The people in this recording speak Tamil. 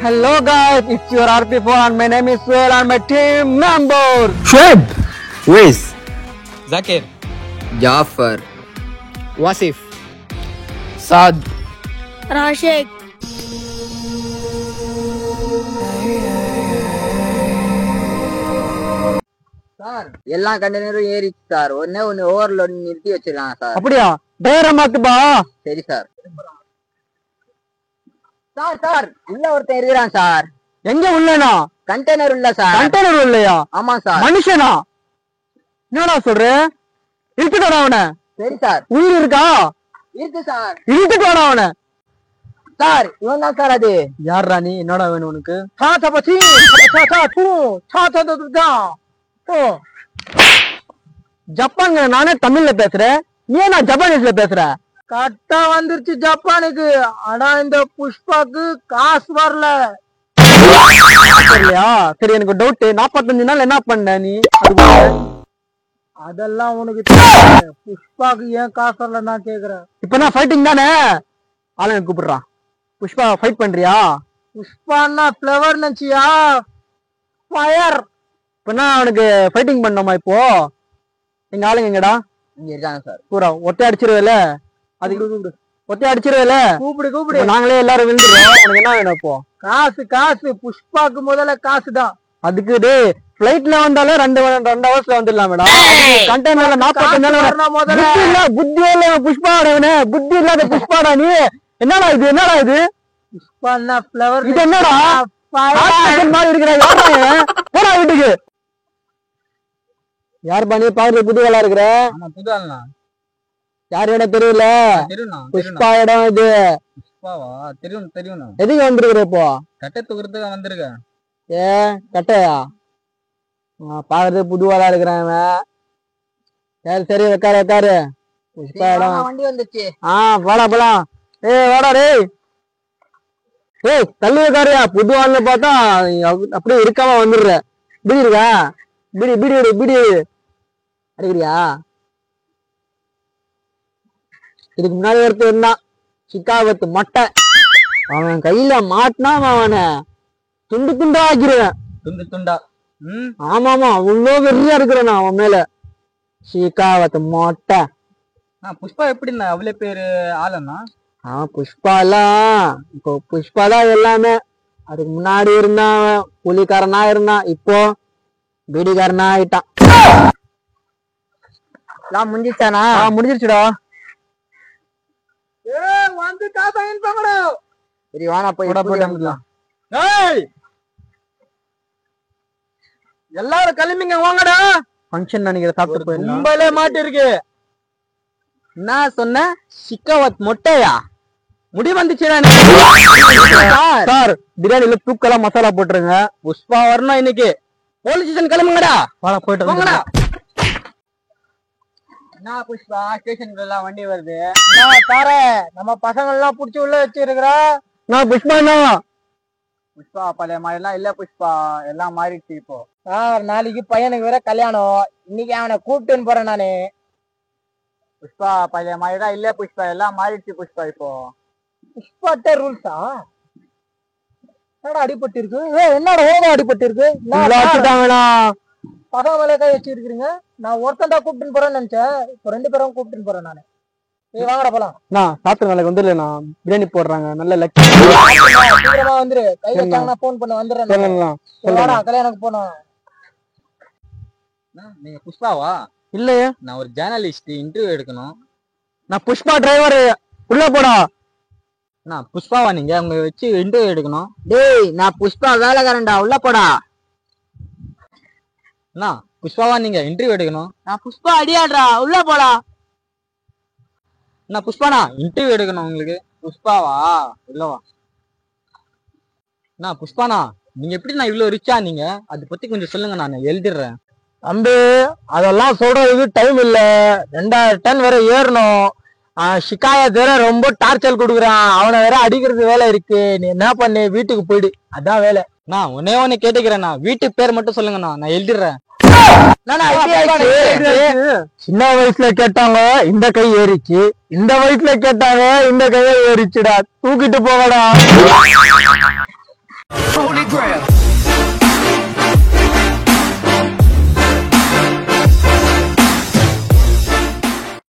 Hello guys, it's your RP4 and my name is Suel and my team member. Shoaib. Wes. Zakir. Jafar. Wasif. Saad. Rashid. Sir எல்லா கண்டெய்னரும் ஏறிச்சு சார். ஒன்னு ஓவர்லோட் நிறுத்தி வச்சிருக்காங்க சார். அப்படியா? டயரை மாத்துப்பா. சரி சார். சார் சார் உள்ள ஒருத்தன் இருக்கிறான் சார். எங்க உள்ளனா? கண்டெய்னர் உள்ள சார். கண்டெய்னர் இல்லையா? ஆமா சார். மனுஷனா? என்னடா சொல்ற? இழுத்துட்டு அவனை. சரி சார். உயிர் இருக்கா? இருக்கு சார். இழுத்துட்டு அவனை. சார் இவன் தான் சார் அது. யார்ரா நீ? என்னடா வேணும் உனக்கு? ஜப்பான் நானே தமிழ்ல பேசுறேன், நீ நான் ஜப்பானீஸ்ல பேசுற. கரெக்டா வந்துருச்சு ஜப்பானுக்கு. ஆனா இந்த புஷ்பாக்கு காசு வரல. சரியா? சரி, எனக்கு டவுட். 45 நாள் என்ன பண்ண நீ? அதெல்லாம் உனக்கு தெரியாது. புஷ்பாக்கு ஏன் காசு வரல நான் கேக்குறேன். இப்ப நான் ஃபைட்டிங் தானே? ஆளுங்க கூப்பிடுறான். புஷ்பா ஃபைட் பண்றியா? புஷ்பான்னா ஃப்ளவர் நினைச்சியா? ஃபயர். இப்ப நான் அவனுக்கு ஃபைட்டிங் பண்ணோமா? இப்போ எங்க ஆளுங்க எங்கடா? இங்க இருக்காங்க சார். பூரா ஒட்டை அடிச்சிருவேல? அது ஒட்டை அடிச்சிருவேல? கூப்பிடு கூப்பிடு. இப்ப நாங்களே எல்லாரும் விழுந்துருவோம். உனக்கு என்ன வேணும் இப்போ? காசு காசு. புஷ்பாக்கு முதல்ல காசு தான். அதுக்கு பிளைட்ல வந்தாலே 2 ஹவர்ஸ்ல வந்துடலாம் மேடம். கண்டெய்னர்ல 45 புத்தி இல்ல புஷ்பாடவனே. புத்தி இல்லாத புஷ்பாடா நீ. என்னடா இது? என்னடா இது? புஷ்பான்னா ஃப்ளவர். இது என்னடா மாதிரி இருக்கிற? போடா வீட்டுக்கு. யார் பண்ணி பாரு? புது வேலை இருக்கிற? புது ஆளுண்ணா. யார் இடம் தெரியல? தெரியும்ண்ணா. புஷ்பா இடம் இது. புஷ்பாவா? தெரியும்ண்ணா. எதுக்கு வந்துருக்குற இப்போ? கட்டை தூக்குறதுக்கு வந்திருக்கேன். ஏ கட்டையா? பாக்குறது புது வேலை இருக்கிறான். சரி சரி, வைக்காரு வைக்காரு. புஷ்பா இடம். வண்டி வந்துச்சு. வாடா போலாம். வாடா டேய். தள்ளி வைக்காரியா? புது ஆள்னு பார்த்தா அப்படியே இருக்காம வந்துடுற. பிடி இருக்கா? பிடி பிடி பிடி அடிக்கிறியா? இதுக்கு முன்னாடி ஒருத்தர் இருந்தான், சிக்காவத்து மொட்டை. அவன் கையில மாட்டினா அவனை துண்டு துண்டா ஆக்கிடுவேன். துண்டு துண்டா. ஆமாமா, அவ்வளோ வெறியா இருக்கிறேன் நான் அவன் மேல. சிக்காவத்து மொட்டை. புஷ்பா எப்படிண்ணா அவ்வளவு பேரு ஆளுண்ணா? புஷ்பாலாம் இப்போ புஷ்பாலாம் எல்லாமே. அதுக்கு முன்னாடி இருந்தான் புலிக்காரனா இருந்தான், இப்போ பீடிக்காரனா ஆயிட்டான். முடிஞ்சிச்சானா? முடிஞ்சிருச்சுடா. வந்து காசா இன்பாங்கடா. சரி வாடா போய் போயிடலாம். எல்லாரும் கிளம்பிங்க வாங்கடா. ஃபங்க்ஷன் நினைக்கிற சாப்பிட்டு போய் ரொம்பலே மாட்டி இருக்கு. என்ன சொன்ன? சிக்காவத் மொட்டையா? முடி வந்துச்சுடா. சார் பிரியாணில தூக்கலா மசாலா போட்டுருங்க. புஷ்பா வரணும் இன்னைக்கு. போலீஸ் ஸ்டேஷன் கிளம்புங்கடா. வாடா போயிட்டு வாங்கடா. என்ன புஷ்பா ஸ்டேஷனுக்கு எல்லாம் வண்டி வருது? தார நம்ம பசங்க எல்லாம் புடிச்சு உள்ள வச்சிருக்கிற. நான் புஷ்பா புஷ்பா பழைய மாதிரி எல்லாம் இல்ல புஷ்பா, எல்லாம் மாறிடுச்சு இப்போ. சார் நாளைக்கு பையனுக்கு வேற கல்யாணம். இன்னைக்கு அவனை கூப்பிட்டுன்னு போறேன் நானு. புஷ்பா பழைய மாதிரி தான் இல்ல புஷ்பா, எல்லாம் மாறிடுச்சு புஷ்பா இப்போ. புஷ்பாட்ட ரூல்ஸா? என்னடா அடிபட்டு இருக்கு? என்னடா ஓவா அடிபட்டு இருக்கு? பசங்க மேலே கை வச்சிருக்கீங்க. நான் ஒருத்தன் தான் கூப்பிட்டுன்னு போறேன்னு நினைச்சேன். இப்போ 2 பேரும் கூப்பிட்டுன்னு போறேன் நானு. வாங்கடா போலாம். சாப்பிட்டு நாளைக்கு வந்துடல. பிரியாணி போடுறாங்க. நல்ல லக். சீக்கிரமா வந்துரு. கை வச்சாங்கன்னா போன் பண்ண வந்துடுறேன். வாடா கல்யாணத்துக்கு போனோம். நீங்க புஷ்பாவா? இல்லையே, நான் ஒரு ஜேர்னலிஸ்ட், இன்டர்வியூ எடுக்கணும். நான் புஷ்பா டிரைவர். உள்ள போடா. நான் புஷ்பாவா? நீங்க உங்க வச்சு இன்டர்வியூ எடுக்கணும். டேய் நான் புஷ்பா வேலைக்காரன்டா, உள்ள போடா. புஷ்பாவா? நீங்க இன்டர்வியூ எடுக்கணும். நான் புஷ்பா அடியாடுறா, உள்ள போடா. நான் புஷ்பானா இன்டர்வியூ எடுக்கணும் உங்களுக்கு. புஷ்பாவா? இல்லவா? புஷ்பானா நீங்க எப்படி நான் இவ்வளவு ரிச்சா? நீங்க அதை பத்தி கொஞ்சம் சொல்லுங்க, நான் எழுதிடுறேன். தம்பி அதெல்லாம் சொல்றதுக்கு டைம் இல்ல. 2000 டன் வேற ஏறணும். ஷிகாயத் வேற ரொம்ப டார்ச்சர் கொடுக்குறான். அவனை வேற அடிக்கிறது வேலை இருக்கு. நீ என்ன பண்ணு, வீட்டுக்கு போயிடு, அதான் வேலை. நான் ஒன்னே கேட்டுக்கிறேன். வீட்டு பேர் மட்டும் சொல்லுங்கண்ணா, நான் எழுதிடுறேன். சின்ன வயசுல கேட்டாங்க, இந்த கை ஏறிச்சு. இந்த வயசுல கேட்டாங்க, இந்த கையை ஏறிச்சுடா. தூக்கிட்டு போகடா.